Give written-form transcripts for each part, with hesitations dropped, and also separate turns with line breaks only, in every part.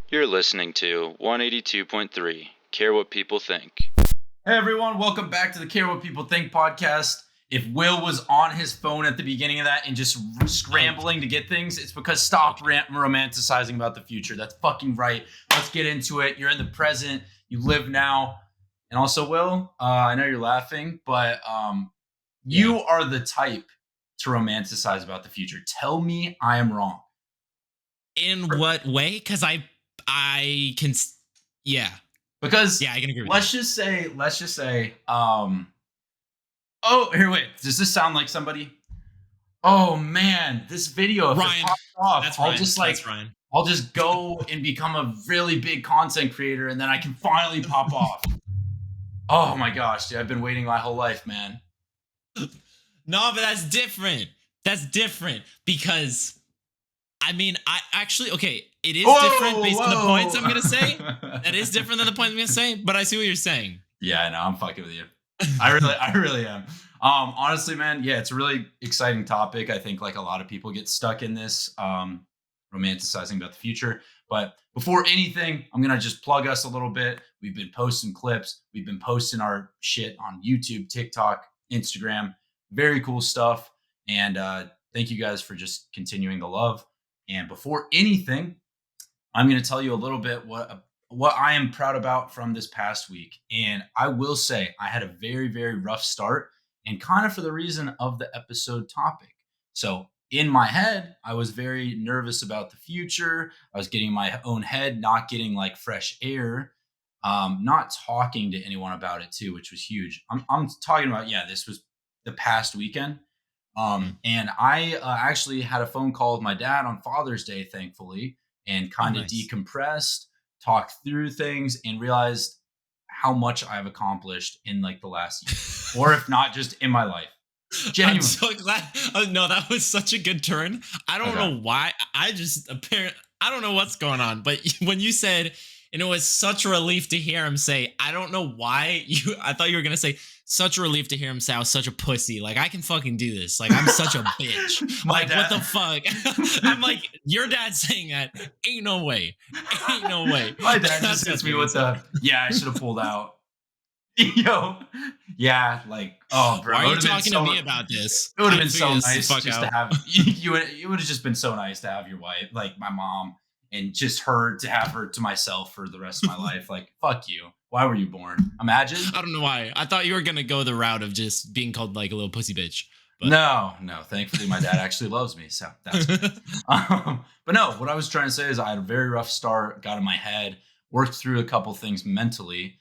You're listening to 182.3, Care What People Think.
Hey everyone, welcome back to the Care What People Think podcast. If Will was on his phone at the beginning of that and just scrambling to get things, it's because stop romanticizing about the future. That's fucking right. Let's get into it. You're in the present. You live now. And also, Will, I know you're laughing, but you are the type to romanticize about the future. Tell me I am wrong.
In what way? Because I can, yeah.
Because
I can agree with
let's just say, oh, here, wait. Does this sound like somebody? Oh man, this video, if
Ryan.
it pops off,
That's
I'll
Ryan.
just
That's Ryan.
I'll just go and become a really big content creator, and then I can finally pop off. Oh my gosh, dude, I've been waiting my whole life, man.
No, but that's different. That's different because, I mean, I actually, okay, it is different based on the points I'm going to say. That is different than the points I'm going to say, but I see what you're saying.
Yeah, I know. I'm fucking with you. I really am. Honestly, man, yeah, it's a really exciting topic. I think like a lot of people get stuck in this romanticizing about the future. But before anything, I'm going to just plug us a little bit. We've been posting clips. We've been posting our shit on YouTube, TikTok, Instagram. Very cool stuff. And thank you guys for just continuing the love. And before anything, I'm going to tell you a little bit what I am proud about from this past week. And I will say I had a very, very rough start, and kind of for the reason of the episode topic. So in my head, I was very nervous about the future. I was getting my own head, not getting like fresh air, not talking to anyone about it too, which was huge. I'm talking about, this was the past weekend. And I actually had a phone call with my dad on Father's Day, thankfully, and kind of decompressed, talked through things, and realized how much I've accomplished in like the last year, or if not just in my life. Genuinely.
I'm so glad. No, that was such a good turn. I don't know why. I don't know what's going on, but when you said, and it was such a relief to hear him say, I don't know why I thought you were going to say, such a relief to hear him say I was such a pussy. Like, I can fucking do this. Like, I'm such a bitch. Like, what the fuck? I'm like, your dad saying that? Ain't no way. Ain't no way.
My dad just hits me with I should have pulled out. Yo, yeah, like, oh, bro.
Why are you talking to me about this?
It would have been so nice just to have you. It would have just been so nice to have your wife, like my mom, and just to have her to myself for the rest of my life. Like, fuck you. Why were you born? Imagine.
I don't know why. I thought you were gonna go the route of just being called like a little pussy bitch.
But no. Thankfully, my dad actually loves me, so that's. But no, what I was trying to say is I had a very rough start. Got in my head, worked through a couple things mentally.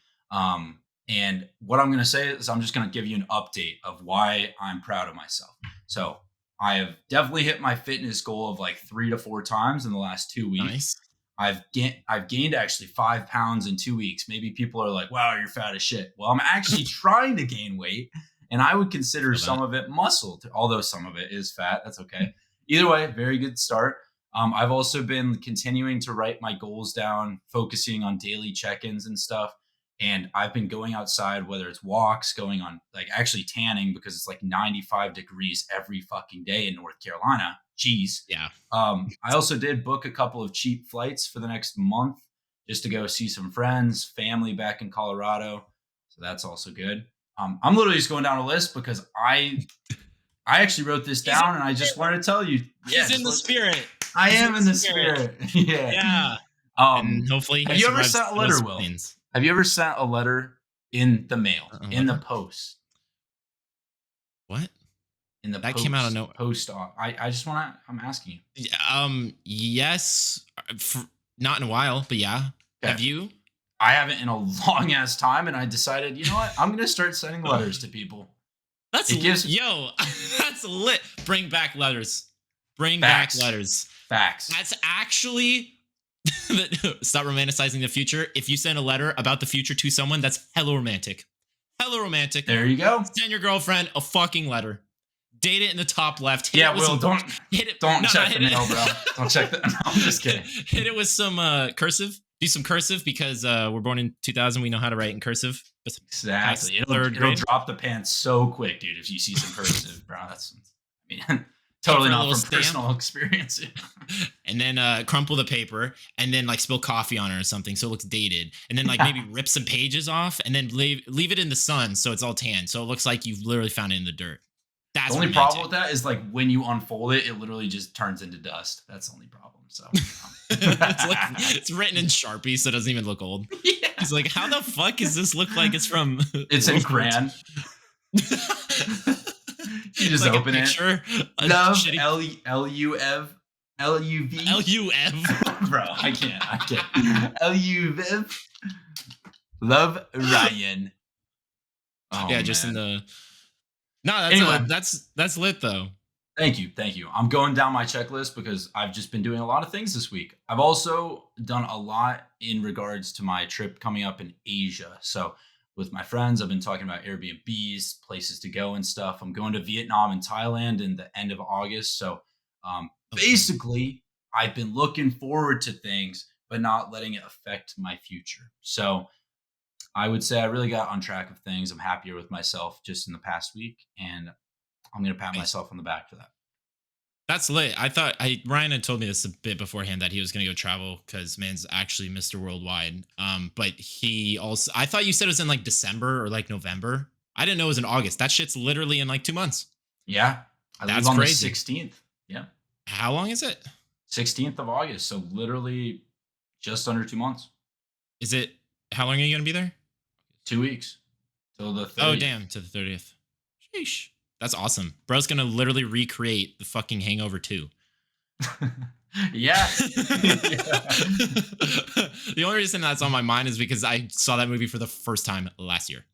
And what I'm going to say is I'm just going to give you an update of why I'm proud of myself. So I have definitely hit my fitness goal of like 3 to 4 times in the last 2 weeks.
Nice.
I've gained actually 5 pounds in 2 weeks. Maybe people are like, wow, you're fat as shit. Well, I'm actually trying to gain weight, and I would consider some of it muscle, although some of it is fat. That's okay. Either way, very good start. I've also been continuing to write my goals down, focusing on daily check-ins and stuff. And I've been going outside, whether it's walks, going on like actually tanning because it's like 95 degrees every fucking day in North Carolina. Jeez.
Yeah.
I also did book a couple of cheap flights for the next month just to go see some friends, family back in Colorado. So that's also good. I'm literally just going down a list because I actually wrote this down and I just wanted to tell you.
He's in the spirit.
I am in the spirit. Yeah.
Yeah.
And
hopefully,
have you ever sent a letter, Will? Have you ever sent a letter in the mail, in the post?
What?
In the
that
post,
came out of no
post. I just want to. I'm asking you.
Yes. Not in a while, but yeah. Okay. Have you?
I haven't in a long ass time, and I decided, you know what? I'm gonna start sending letters to people.
That's lit. Bring back letters. Bring
Facts.
back letters.
Facts.
That's actually. Stop romanticizing the future. If you send a letter about the future to someone, that's hella romantic. Hella romantic.
There you go.
Send your girlfriend a fucking letter. Date it in the top left.
Hit Will, don't check the mail, bro. Don't check the. No, I'm just kidding.
Hit it with some cursive. Do some cursive because we're born in 2000. We know how to write in cursive.
Exactly. It'll drop the pants so quick, dude. If you see some cursive, bro,
hit
Totally
for a
not
little
from
stamp,
personal experience.
and then crumple the paper, and then like spill coffee on it or something so it looks dated, and then like maybe rip some pages off, and then leave it in the sun so it's all tan, so it looks like you've literally found it in the dirt.
The
That's
only problem
romantic.
with that is like when you unfold it, it literally just turns into dust. That's the only problem. So
It's like it's written in Sharpie, so it doesn't even look old.
yeah.
He's like, how the fuck does this look like it's from
It's in
World War II?
crayon. You just
Like a
open it.
picture, a
Love
shitty
Luv Luv.
LUF.
Bro, I can't. Luv. Love Ryan. Oh,
Yeah, just in
man.
the. No,
Anyway.
that's lit though.
Thank you. I'm going down my checklist because I've just been doing a lot of things this week. I've also done a lot in regards to my trip coming up in Asia. So with my friends, I've been talking about Airbnbs, places to go and stuff. I'm going to Vietnam and Thailand in the end of August. So
Okay.
basically, I've been looking forward to things, but not letting it affect my future. So I would say I really got on track of things. I'm happier with myself just in the past week, and I'm going to pat
Nice.
myself on the back for that.
That's lit. Ryan had told me this a bit beforehand that he was gonna go travel because man's actually Mr. Worldwide. But he also I thought you said it was in like December or like November. I didn't know it was in August. That shit's literally in like 2 months.
Yeah. I leave
That's
on
crazy.
the 16th. Yeah.
How long is it?
16th of August. So literally just under 2 months.
Is it how long are you gonna be there?
2 weeks. Till the 30th.
Oh damn, to the 30th. Sheesh. That's awesome. Bro's gonna literally recreate the fucking Hangover 2.
Yeah.
The only reason that's on my mind is because I saw that movie for the first time last year.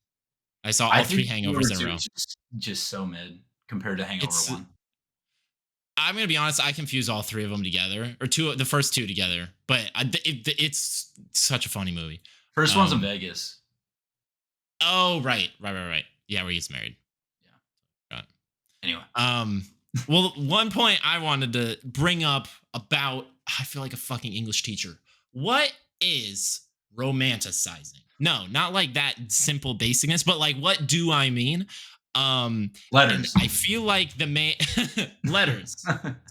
I saw all
I
three
think
Hangovers in a
Hangover
row.
2 is just so mid compared to Hangover
It's
1.
I'm gonna be honest. I confuse all three of them together, or the first two together. But it's such a funny movie.
First one's in Vegas.
Oh right. Yeah, where he's married.
Yeah. Anyway.
Well, one point I wanted to bring up about I feel like a fucking English teacher. What is romanticizing? No, not like that simple basicness, but like what do I mean?
Letters.
And I feel like the main letters.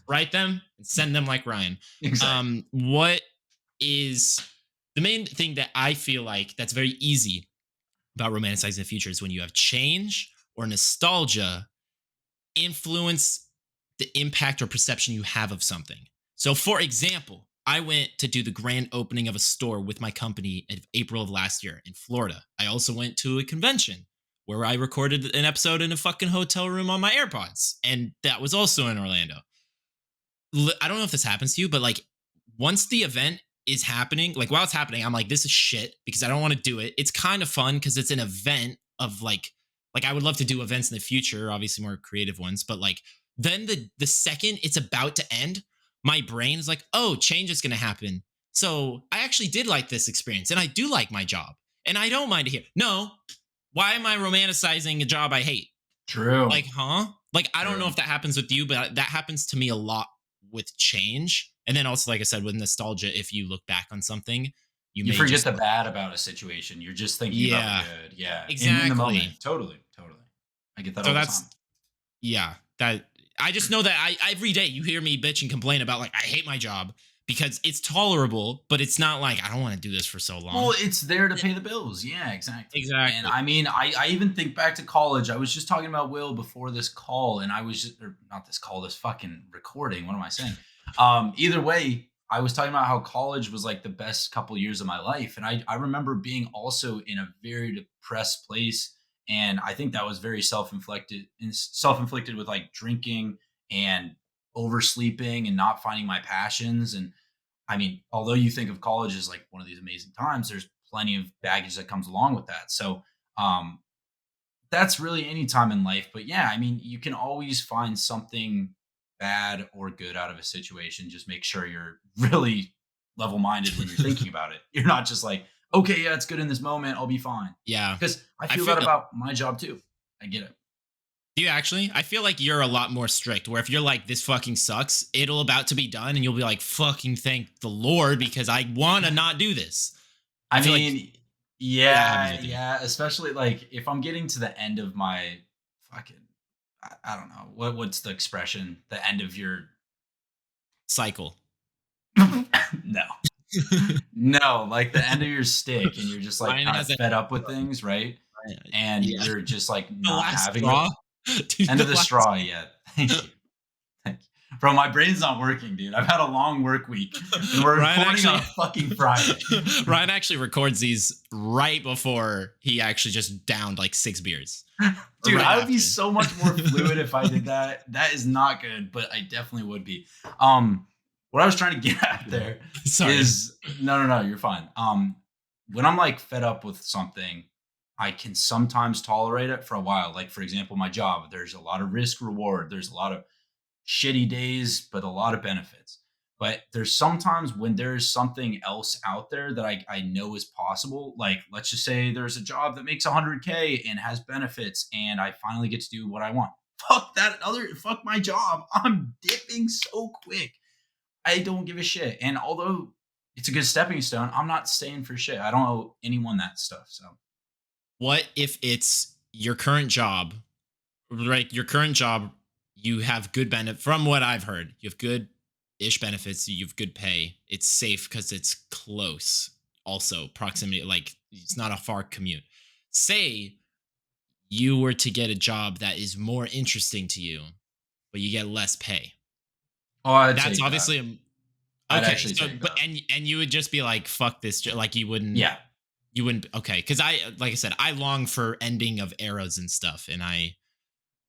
Write them and send them like Ryan.
Exactly.
What is the main thing that I feel like that's very easy about romanticizing the future is when you have change or nostalgia influence the impact or perception you have of something. So, for example, I went to do the grand opening of a store with my company in April of last year in Florida. I also went to a convention where I recorded an episode in a fucking hotel room on my AirPods, and that was also in Orlando. I don't know if this happens to you, but like once the event is happening, like while it's happening, I'm like, this is shit because I don't want to do it. It's kind of fun because it's an event of like I would love to do events in the future, obviously more creative ones, but like then the second it's about to end, my brain is like, oh, change is going to happen. So I actually did like this experience and I do like my job and I don't mind it here. No, why am I romanticizing a job I hate?
True.
Like, huh? Like, I don't know if that happens with you, but that happens to me a lot with change. And then also, like I said, with nostalgia, if you look back on something,
you
may
forget
just
the bad about a situation. You're just thinking about the good. Yeah.
Exactly.
In the moment. Totally. I get that all the time.
Yeah. That I just know that I every day you hear me bitch and complain about like I hate my job because it's tolerable, but it's not like I don't want to do this for so long.
Well, it's there to pay the bills. Yeah, exactly.
Exactly.
And I mean, I even think back to college. I was just talking about Will before this call, and I was just, or not this call, this fucking recording. What am I saying? Either way, I was talking about how college was like the best couple years of my life. And I remember being also in a very depressed place. And I think that was very self-inflicted with like drinking and oversleeping and not finding my passions. And I mean, although you think of college as like one of these amazing times, there's plenty of baggage that comes along with that. So um, that's really any time in life. But yeah, I mean, you can always find something bad or good out of a situation. Just make sure you're really level minded when you're thinking about it. You're not just like, okay, yeah, it's good in this moment. I'll be fine.
Yeah.
Because I feel that about my job too. I get it.
Do you actually? I feel like you're a lot more strict where if you're like, this fucking sucks, it'll about to be done and you'll be like, fucking thank the Lord because I want to not do this.
I
feel
mean,
like
yeah, especially like if I'm getting to the end of my fucking I don't know what's the expression, the end of your
Cycle.
no. No, like the end of your stick, and you're just like
Ryan
kind of
has a
fed up with things, right? And
yeah.
you're just like
The
not
last
having it.
straw. Dude,
End
the
of the
last
straw yet. Thank you. Thank you. Bro, my brain's not working, dude. I've had a long work week, and we're
Ryan
recording on
actually
a fucking Friday.
Ryan actually records these right before he actually just downed like 6 beers.
Dude,
Right
I would be
after.
so much more fluid if I did that. That is not good, but I definitely would be. What I was trying to get at there
Sorry.
is no, you're fine. When I'm like fed up with something, I can sometimes tolerate it for a while. Like for example, my job, there's a lot of risk reward. There's a lot of shitty days, but a lot of benefits. But there's sometimes when there's something else out there that I know is possible. Like, let's just say there's a job that makes 100K and has benefits, and I finally get to do what I want. Fuck my job. I'm dipping so quick. I don't give a shit. And although it's a good stepping stone, I'm not staying for shit. I don't owe anyone that stuff. So,
What if it's your current job, right? Your current job, you have good benefit. From what I've heard, you have good ish benefits. You have good pay. It's safe because it's close. Also, proximity, like it's not a far commute. Say you were to get a job that is more interesting to you, but you get less pay.
oh, I'd
That's
take that.
obviously
I'd
okay.
actually
So,
take
but
that.
and you would just be like, "Fuck this!" Like
Yeah.
you wouldn't. Okay, because like I said, I long for ending of eras and stuff, and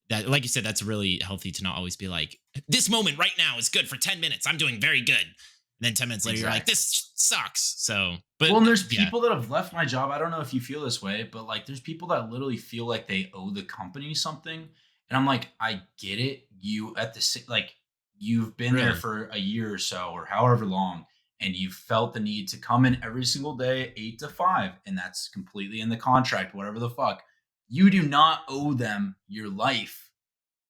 that, like you said, that's really healthy to not always be like, "This moment right now is good for 10 minutes. I'm doing very good." And then 10 minutes later, you're like,
Exactly.
"This sucks." So, but
Well, and there's
yeah,
people that have left my job. I don't know if you feel this way, but like there's people that literally feel like they owe the company something. And I'm like, I get it. You at the like you've been there
really,
for a year or so or however long, and you felt the need to come in every single day, 8 to 5, and that's completely in the contract, whatever the fuck. You do not owe them your life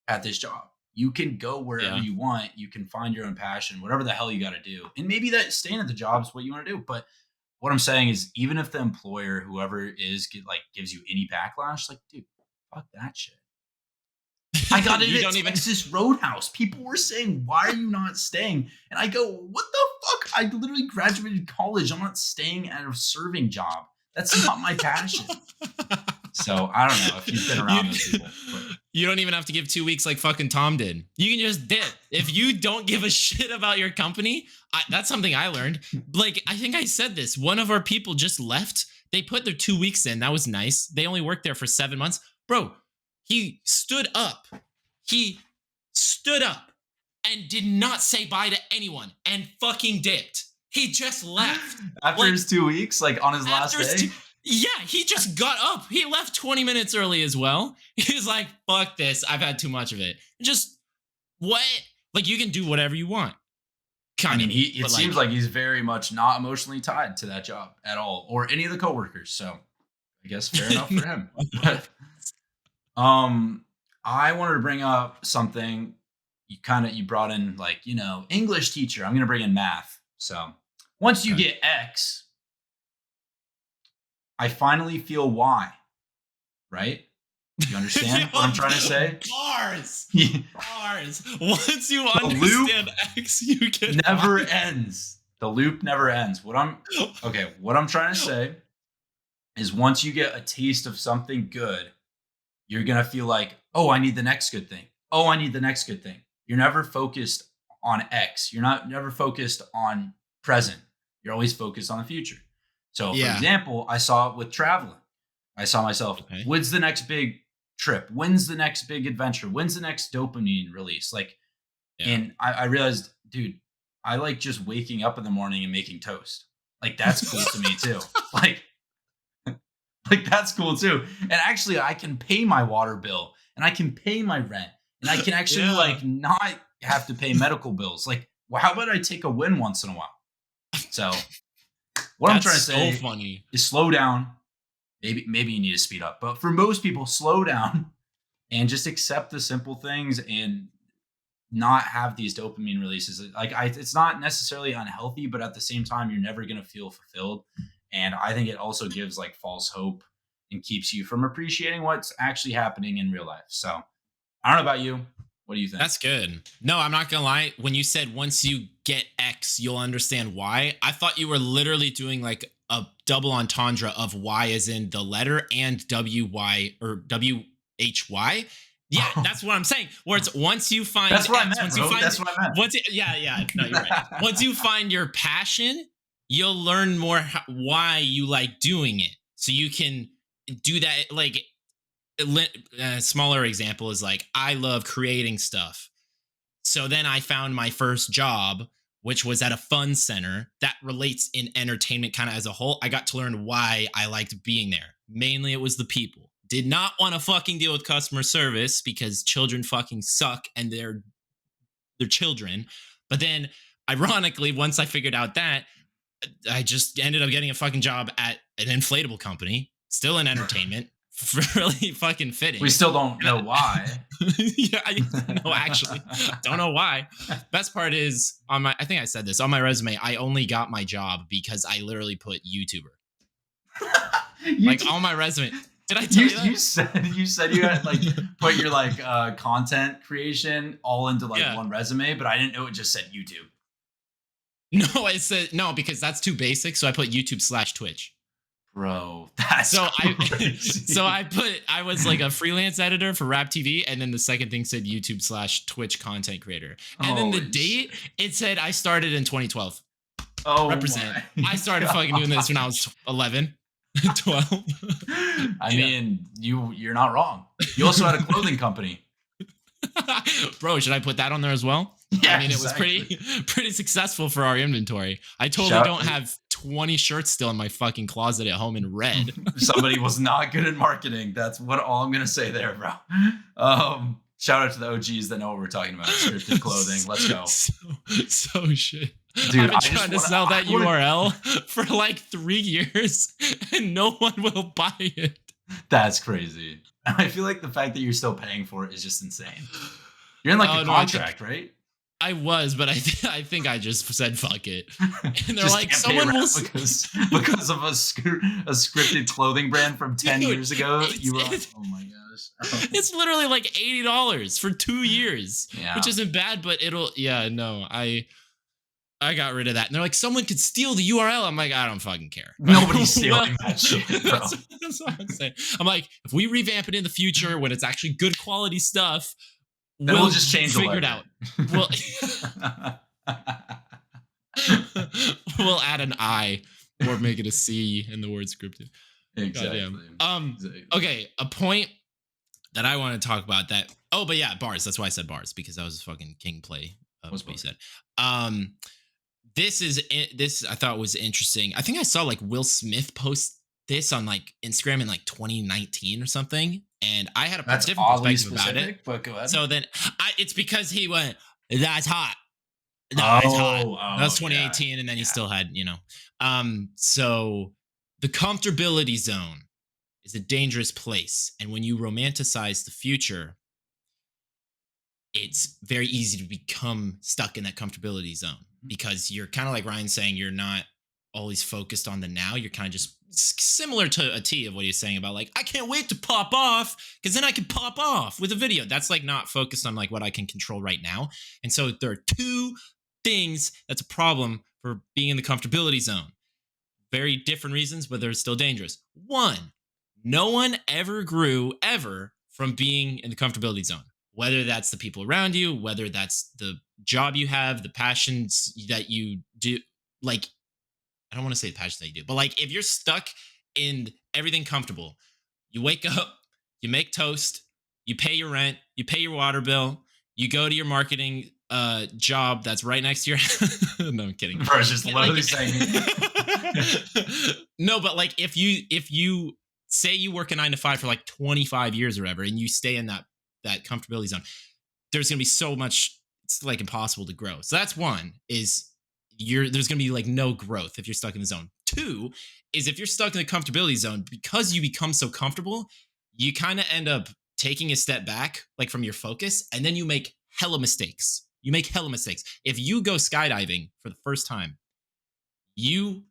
at this job. You can go wherever
yeah,
you want. You can find your own passion, whatever the hell you got to do. And maybe that staying at the job is what you want to do. But what I'm saying is, even if the employer, whoever it is, gives you any backlash, like, dude, fuck that shit. I got it
you
at
don't even.
Texas Roadhouse. People were saying, "Why are you not staying?" And I go, "What the fuck? I literally graduated college. I'm not staying at a serving job. That's not my passion." So I don't know if you've been
you,
around those people, but
you don't even have to give 2 weeks like fucking Tom did. You can just dip. If you don't give a shit about your company, that's something I learned. Like, I think I said this. One of our people just left. They put their 2 weeks in. That was nice. They only worked there for 7 months. Bro, he stood up. He stood up and did not say bye to anyone and fucking dipped. He just left.
after
Like,
his 2 weeks, like on his last
after his
day,
yeah, he just got up. He left 20 minutes early as well. He was like, fuck this. I've had too much of it. Just what? Like, you can do whatever you want.
I
Kind
mean,
of.
it
But
seems
like,
like he's very much not emotionally tied to that job at all, or any of the coworkers. So I guess fair enough for him. But um, I wanted to bring up something you brought in, like, English teacher. I'm gonna bring in math. So once you
okay.
get X, I finally feel Y. Right? You understand what I'm trying to say?
Bars.
The
Bars. Once you
loop
understand X, you get
never
Y.
ends. The loop never ends. What I'm trying to say is once you get a taste of something good, you're going to feel like, oh, I need the next good thing. Oh, I need the next good thing. You're never focused on X. You're not never focused on present. You're always focused on the future. So, for
Yeah.
example, I saw it with traveling. I saw myself,
Okay.
when's the next big trip? When's the next big adventure? When's the next dopamine release? Like,
Yeah.
and I realized, dude, I like just waking up in the morning and making toast. Like, that's cool to me too. Like, like that's cool too. And actually, I can pay my water bill and I can pay my rent and I can actually
Yeah.
like not have to pay medical bills. Like, well, how about I take a win once in a while? So what I'm
That's
trying to
so
say
funny.
is slow down. Maybe you need to speed up, but for most people, slow down and just accept the simple things and not have these dopamine releases. Like, it's not necessarily unhealthy, but at the same time, you're never going to feel fulfilled. And I think it also gives like false hope and keeps you from appreciating what's actually happening in real life. So I don't know about you. What do you think?
That's good. No, I'm not gonna lie. When you said once you get X, you'll understand Y, I thought you were literally doing like a double entendre of Y as in the letter and WY or WHY. Yeah, that's what I'm saying. Where it's once you find
That's what I
X,
meant,
once you
bro.
find
That's what I meant.
yeah. No, you're right. Once you find your passion, you'll learn more why you like doing it, so you can do that. Like a smaller example is like I love creating stuff. So then I found my first job, which was at a fun center that relates in entertainment kind of as a whole. I got to learn why I liked being there. Mainly it was the people. Did not want to fucking deal with customer service because children fucking suck and they're children. But then ironically, once I figured out that, I just ended up getting a fucking job at an inflatable company, still in entertainment. Really fucking fitting.
We still don't know why.
No, actually, don't know why. Best part is I think I said this on my resume. I only got my job because I literally put YouTuber like on my resume. Did I tell you that?
You said you had like put your like content creation all into like one resume, but I didn't know it just said YouTube.
No, it said no because that's too basic. So I put YouTube/Twitch.
Bro, that's
so
crazy.
I was like a freelance editor for Rap TV, and then the second thing said YouTube/Twitch content creator, and then the date it said I started in 2012.
Oh,
represent. I started fucking doing this when I was 11, 12.
I mean, you're not wrong. You also had a clothing company.
Bro, should I put that on there as well?
Yeah,
I mean, it was pretty successful for our inventory. I totally don't have 20 shirts still in my fucking closet at home in red.
Somebody was not good at marketing. That's all I'm gonna say there, bro. Shout out to the OGs that know what we're talking about. Scripted clothing. Let's go.
So shit.
Dude,
I've been trying to sell that URL for like 3 years and no one will buy it.
That's crazy. I feel like the fact that you're still paying for it is just insane. You're in like a contract, right?
I was, but I think I just said fuck it. And they're like,
someone will because of a scripted clothing brand from 10 years ago. You were like, oh my gosh.
It's literally like $80 for 2 years, which isn't bad, but I got rid of that. And they're like, someone could steal the URL. I'm like, I don't fucking care.
Nobody's stealing that shit, bro.
That's what I'm saying. I'm like, if we revamp it in the future when it's actually good quality stuff,
we'll just change
figure it out. We'll add an I or make it a C in the word scripted.
Exactly.
Okay, a point that I want to talk about that. Oh, but yeah, bars. That's why I said bars, because that was fucking king play. What you said. This I thought was interesting. I think I saw like Will Smith post this on like Instagram in like 2019 or something, and I had a different perspective about it.
But go ahead.
So then it's because he went, "That's hot." That was 2018, and then he still had, So the comfortability zone is a dangerous place, and when you romanticize the future, it's very easy to become stuck in that comfortability zone because you're kind of like Ryan saying, you're not always focused on the now. You're kind of just similar to a T of what he's saying about like, I can't wait to pop off because then I can pop off with a video. That's like not focused on like what I can control right now. And so there are two things that's a problem for being in the comfortability zone. Very different reasons, but they're still dangerous. One, no one ever grew ever from being in the comfortability zone. Whether that's the people around you, whether that's the job you have, the passions that you do. Like, I don't want to say the passions that you do, but like if you're stuck in everything comfortable, you wake up, you make toast, you pay your rent, you pay your water bill, you go to your marketing job that's right next to your no, I'm kidding.
Bro's just literally saying
no, but like if you say you work a 9 to 5 for like 25 years or whatever, and you stay in that comfortability zone, there's going to be so much, it's like impossible to grow. So that's one, is there's going to be like no growth if you're stuck in the zone. Two is if you're stuck in the comfortability zone, because you become so comfortable, you kind of end up taking a step back like from your focus, and then you make hella mistakes. If you go skydiving for the first time, you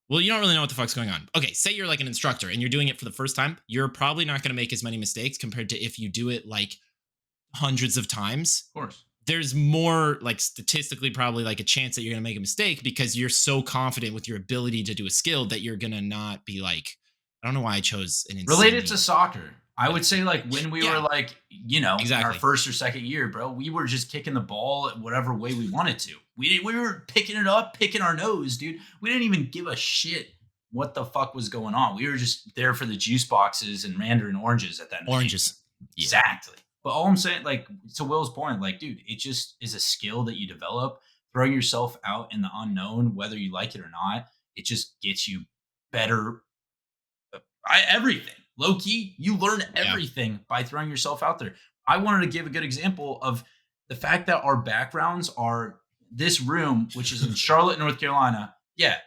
don't really know what the fuck's going on. Okay, say you're like an instructor and you're doing it for the first time, you're probably not going to make as many mistakes compared to if you do it like hundreds of times,
Of course.
there's more like statistically probably like a chance that you're going to make a mistake because you're so confident with your ability to do a skill that you're going to not be like, I don't know why I chose an
Related
insanely.
to soccer, I would say like when we were
Yeah.
like, in our
Exactly.
first or second year, bro, we were just kicking the ball whatever way we wanted to. We were picking it up, picking our nose, dude. We didn't even give a shit what the fuck was going on. We were just there for the juice boxes and Mandarin oranges at that end of the game.
Oranges. Yeah.
Exactly. But all I'm saying, like, to Will's point, like, dude, it just is a skill that you develop. Throwing yourself out in the unknown, whether you like it or not, it just gets you better. Everything. Low key, you learn
Yeah.
everything by throwing yourself out there. I wanted to give a good example of the fact that our backgrounds are this room, which is in Charlotte, North Carolina. Yeah.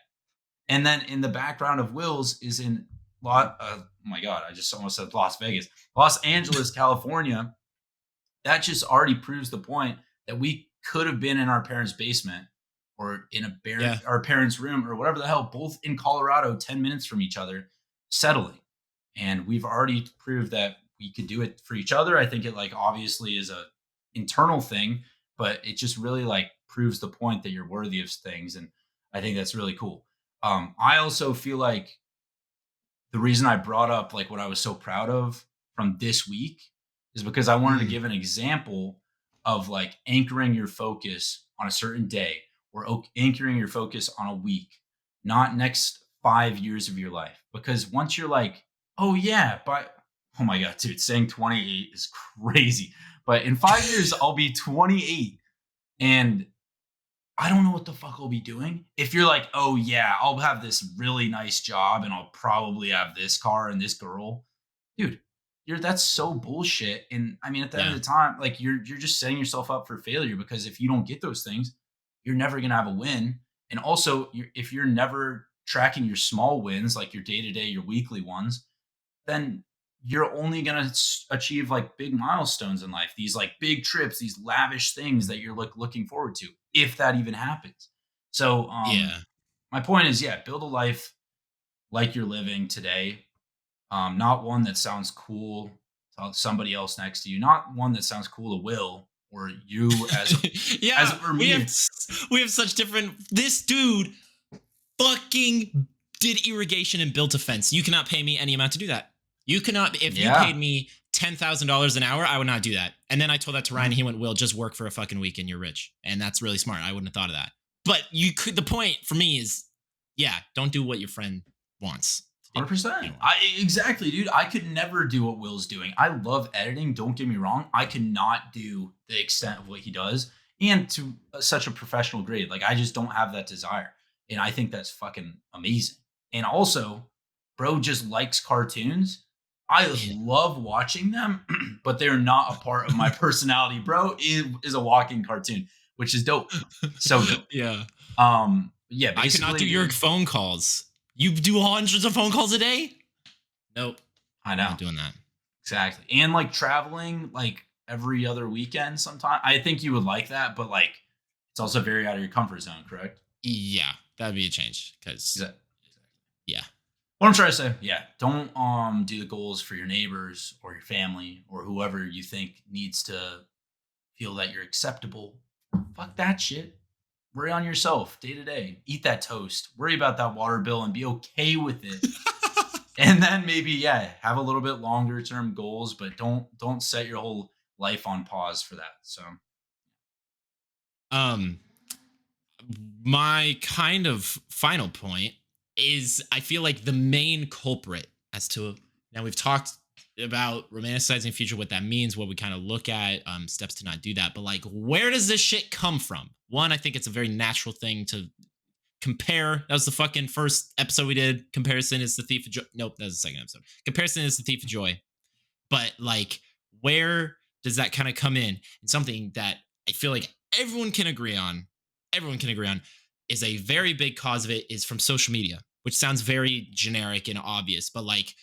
And then in the background of Will's is in oh my God, I just almost said Las Vegas, Los Angeles, California. That just already proves the point that we could have been in our parents' basement or in our parents' room or whatever the hell, both in Colorado, 10 minutes from each other, settling. And we've already proved that we could do it for each other. I think it like obviously is a internal thing, but it just really like proves the point that you're worthy of things. And I think that's really cool. I also feel like the reason I brought up like what I was so proud of from this week is because I wanted to give an example of like anchoring your focus on a certain day or anchoring your focus on a week, not next 5 years of your life. Because once you're like, oh yeah, but oh my God, dude, saying 28 is crazy. But in 5 years, I'll be 28 and I don't know what the fuck I'll be doing. If you're like, oh yeah, I'll have this really nice job and I'll probably have this car and this girl, dude, that's so bullshit. And I mean, at the end of the time, like you're just setting yourself up for failure because if you don't get those things, you're never gonna have a win. And also, if you're never tracking your small wins, like your day to day, your weekly ones, then you're only going to achieve like big milestones in life, these like big trips, these lavish things that you're looking forward to, if that even happens. So, my point is, yeah, build a life like you're living today. Not one that sounds cool to somebody else next to you, not one that sounds cool to Will or you as for me.
We have such different. This dude fucking did irrigation and built a fence. You cannot pay me any amount to do that. You cannot. If you paid me $10,000 an hour, I would not do that. And then I told that to Ryan. And he went, "Will, just work for a fucking week and you're rich." And that's really smart. I wouldn't have thought of that. But you could. The point for me is, yeah, don't do what your friend wants.
100%. Exactly, dude. I could never do what Will's doing. I love editing. Don't get me wrong. I could not do the extent of what he does and to such a professional grade. Like, I just don't have that desire. And I think that's fucking amazing. And also, bro just likes cartoons. I love watching them, but they're not a part of my personality. Bro is a walking cartoon, which is dope. So dope.
Yeah.
Yeah.
I cannot do your phone calls. You do hundreds of phone calls a day? Nope.
I know.
I'm not doing that.
Exactly. And like traveling like every other weekend sometime. I think you would like that, but like it's also very out of your comfort zone, correct?
Yeah, that'd be a change. Because yeah.
What I'm trying to say, yeah, don't do the goals for your neighbors or your family or whoever you think needs to feel that you're acceptable. Fuck that shit. Worry on yourself day to day. Eat that toast. Worry about that water bill and be okay with it. And then maybe, have a little bit longer term goals, but don't set your whole life on pause for that. So
my kind of final point is I feel like the main culprit as to now we've talked about romanticizing future, what that means, what we kind of look at, steps to not do that. But like, where does this shit come from? One, I think it's a very natural thing to compare. That was the fucking first episode we did. Comparison is the thief of joy. Nope, that was the second episode. Comparison is the thief of joy. But like, where does that kind of come in? And something that I feel like everyone can agree on is a very big cause of it is from social media, which sounds very generic and obvious, but like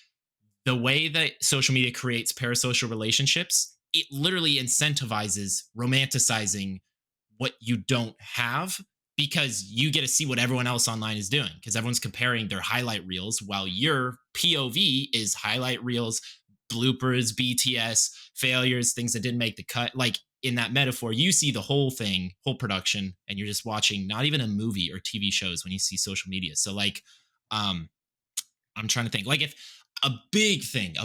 the way that social media creates parasocial relationships, it literally incentivizes romanticizing what you don't have because you get to see what everyone else online is doing because everyone's comparing their highlight reels while your POV is highlight reels bloopers, BTS, failures, things that didn't make the cut. Like in that metaphor, you see the whole thing, whole production, and you're just watching not even a movie or TV shows when you see social media. So like, um, I'm trying to think. Like if a big thing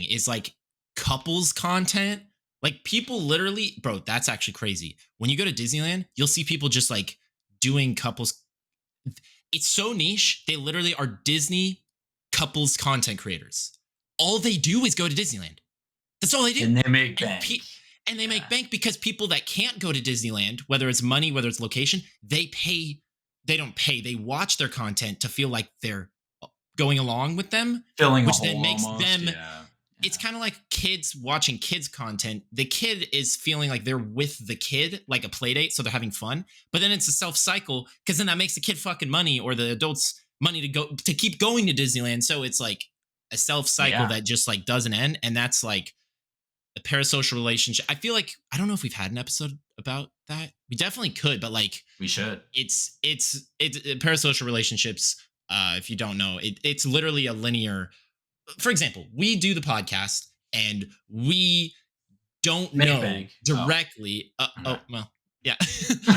is like couples content. Like people literally, bro, that's actually crazy. When you go to Disneyland, you'll see people just like doing couples. It's so niche. They literally are Disney couples content creators. All they do is go to Disneyland. That's all they do.
And they make
And,
bank.
and they make bank because people that can't go to Disneyland, whether it's money, whether it's location, they pay. They don't pay. They watch their content to feel like they're going along with them,
Filling
which
a hole
then makes
almost.
them.
Yeah.
It's kind of like kids watching kids content. The kid is feeling like they're with the kid, like a play date, so they're having fun. But then it's a self cycle because then that makes the kid fucking money or the adults money to keep going to Disneyland. So it's like a self cycle that just like doesn't end, and that's like a parasocial relationship. I feel like I don't know if we've had an episode about that. We definitely could, but like
we should.
It's parasocial relationships. If you don't know, it's literally a linear. For example, we do the podcast and we don't know directly. Well, yeah,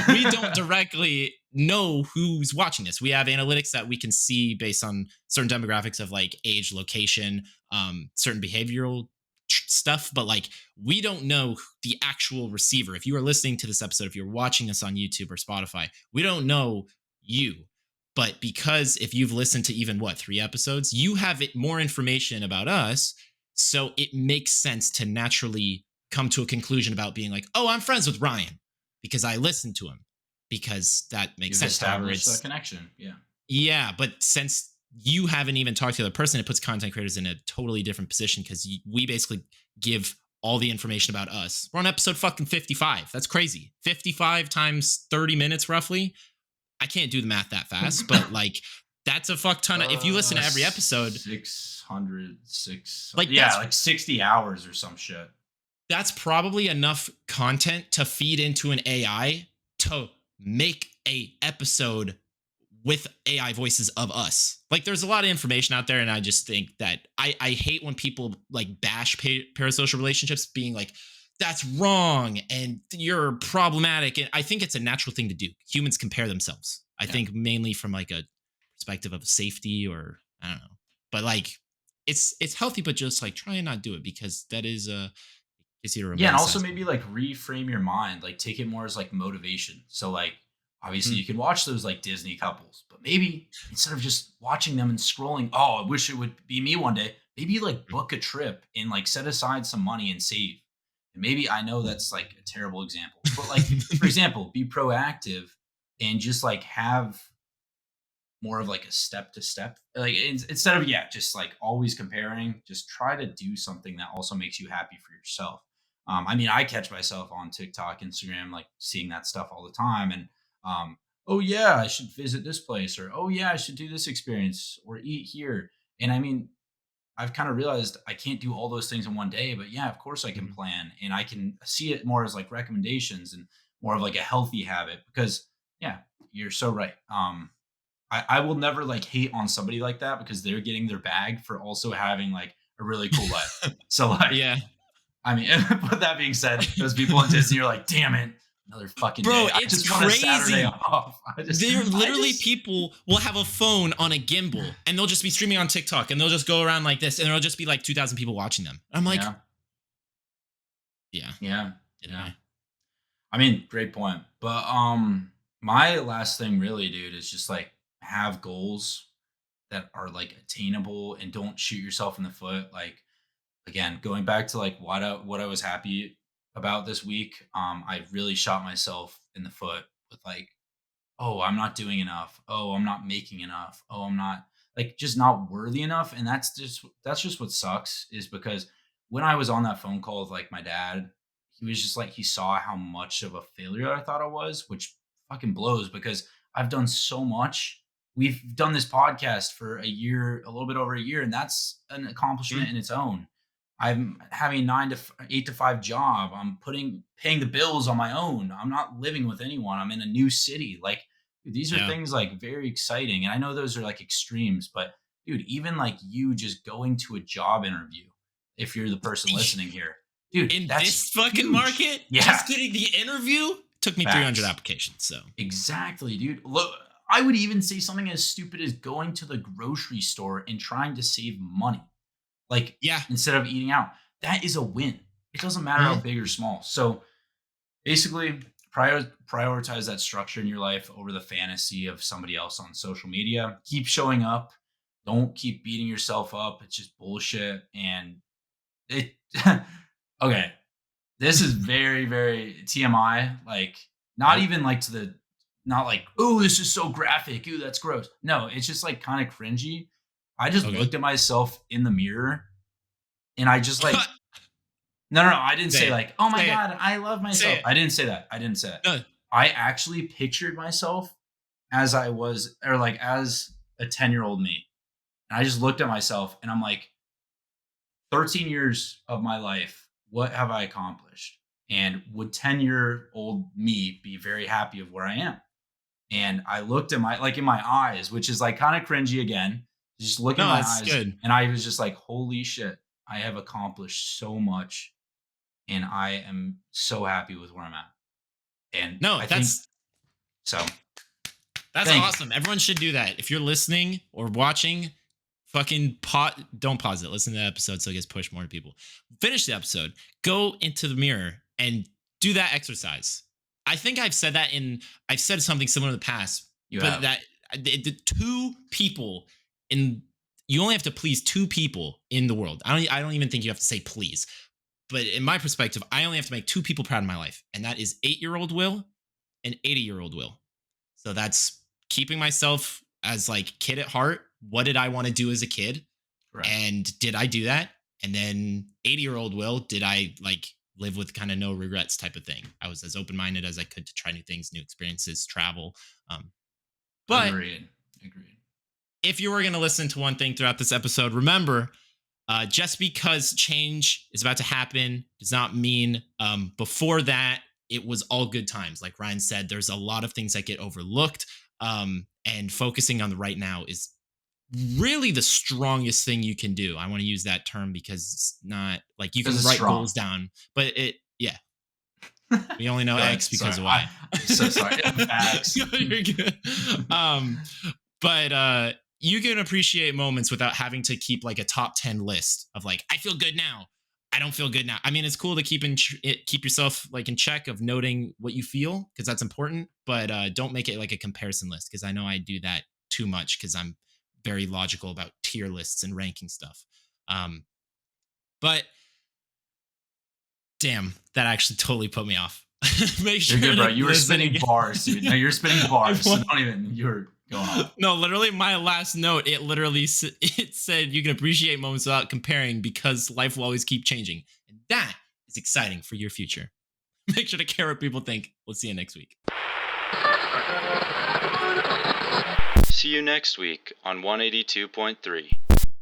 we don't directly know who's watching this. We have analytics that we can see based on certain demographics of like age, location, certain behavioral stuff, but like we don't know the actual receiver. If you are listening to this episode, if you're watching us on YouTube or Spotify, we don't know you. But because if you've listened to even 3 episodes, you have more information about us. So it makes sense to naturally come to a conclusion about being like, oh, I'm friends with Ryan because I listened to him, because that makes sense.
Established that connection. Yeah.
Yeah. But since you haven't even talked to the other person, it puts content creators in a totally different position because we basically give all the information about us. We're on episode fucking 55. That's crazy. 55 times 30 minutes roughly. I can't do the math that fast, but like that's a fuck ton of, if you listen to every episode,
600, like 60 hours or some shit.
That's probably enough content to feed into an AI to make a episode with AI voices of us. Like there's a lot of information out there. And I just think that I hate when people like bash parasocial relationships being like, that's wrong and you're problematic. And I think it's a natural thing to do. Humans compare themselves. I think mainly from like a perspective of safety, or I don't know. But like it's healthy, but just like try and not do it because that is gets you to
and also maybe like reframe your mind, like take it more as like motivation. So like obviously you can watch those like Disney couples, but maybe instead of just watching them and scrolling, oh, I wish it would be me one day, maybe like book a trip and like set aside some money and save. And maybe I know that's like a terrible example, but like, for example, be proactive and just like have more of like a step to step, like instead of, just like always comparing, just try to do something that also makes you happy for yourself. I mean, I catch myself on TikTok, Instagram, like seeing that stuff all the time. And, oh yeah, I should visit this place, or, oh yeah, I should do this experience or eat here. And I mean, I've kind of realized I can't do all those things in one day, but yeah, of course I can plan, and I can see it more as like recommendations and more of like a healthy habit because you're so right. I will never like hate on somebody like that because they're getting their bag for also having like a really cool life. So like, I mean, but that being said, those people in Disney are like, damn it, another fucking
bro,
day.
it's
just
crazy.
Want a Saturday off.
They're literally people will have a phone on a gimbal and they'll just be streaming on TikTok and they'll just go around like this and there'll just be like 2,000 people watching them. I'm like,
yeah. I mean, great point. But my last thing really, dude, is just like have goals that are like attainable and don't shoot yourself in the foot. Like again, going back to like what I was happy about this week, I really shot myself in the foot with like, oh, I'm not doing enough. Oh, I'm not making enough. Oh, I'm not like just not worthy enough. And that's just what sucks, is because when I was on that phone call with like my dad, he was just like, he saw how much of a failure I thought I was, which fucking blows because I've done so much. We've done this podcast for a year, a little bit over a year, and that's an accomplishment in its own. I'm having 8 to 5 job. I'm paying the bills on my own. I'm not living with anyone. I'm in a new city. Like, dude, these are things like very exciting. And I know those are like extremes, but dude, even like you just going to a job interview if you're the person listening here. Dude,
in
that's
this fucking
huge.
market,
Yeah.
just getting the interview took me
Facts.
300 applications. So
Exactly, dude. Look, I would even say something as stupid as going to the grocery store and trying to save money. Like,
yeah,
instead of eating out. That is a win. It doesn't matter how big or small. So basically, prioritize that structure in your life over the fantasy of somebody else on social media. Keep showing up. Don't keep beating yourself up. It's just bullshit. And it okay. This is very, very TMI. Like, not even like to the, not like, oh, this is so graphic. Ooh, that's gross. No, it's just like kind of cringy. I just looked at myself in the mirror and I just like, no. I didn't say like, oh my God, I love myself. I didn't say that.
No.
I actually pictured myself as I was, or like as a 10-year-old me. And I just looked at myself and I'm like, 13 years of my life, what have I accomplished? And would 10-year-old me be very happy of where I am? And I looked at my, like in my eyes, which is like kind of cringy again, just looking in my eyes.
Good.
And I was just like, holy shit, I have accomplished so much. And I am so happy with where I'm at. And
no,
I
that's
think, so.
That's awesome. Everyone should do that. If you're listening or watching, fucking don't pause it. Listen to the episode so it gets pushed more to people. Finish the episode. Go into the mirror and do that exercise. I think I've said something similar in the past. That the two people you only have to please two people in the world. I don't even think you have to say please. But in my perspective, I only have to make two people proud in my life. And that is 8-year-old Will and 80-year-old Will. So that's keeping myself as like kid at heart. What did I want to do as a kid? Right. And did I do that? And then 80-year-old Will, did I like live with kind of no regrets type of thing? I was as open-minded as I could to try new things, new experiences, travel. But
Agreed.
If you were going to listen to one thing throughout this episode, remember, just because change is about to happen does not mean before that it was all good times. Like Ryan said, there's a lot of things that get overlooked, and focusing on the right now is really the strongest thing you can do. I want to use that term because it's not like you can write goals down, but we only know X because of Y.
I'm so sorry. X.
You're good. But you can appreciate moments without having to keep like a top 10 list of like, I feel good now, I don't feel good now. I mean, it's cool to keep yourself like in check of noting what you feel because that's important, but don't make it like a comparison list because I know I do that too much because I'm very logical about tier lists and ranking stuff. But damn, that actually totally put me off. Make sure
you're good, bro. You were spinning bars, dude. No, you're spinning bars. So don't even. You're going on.
No, literally, my last note. It said you can appreciate moments without comparing because life will always keep changing, and that is exciting for your future. Make sure to care what people think. We'll see you next week.
See you next week on 182.3.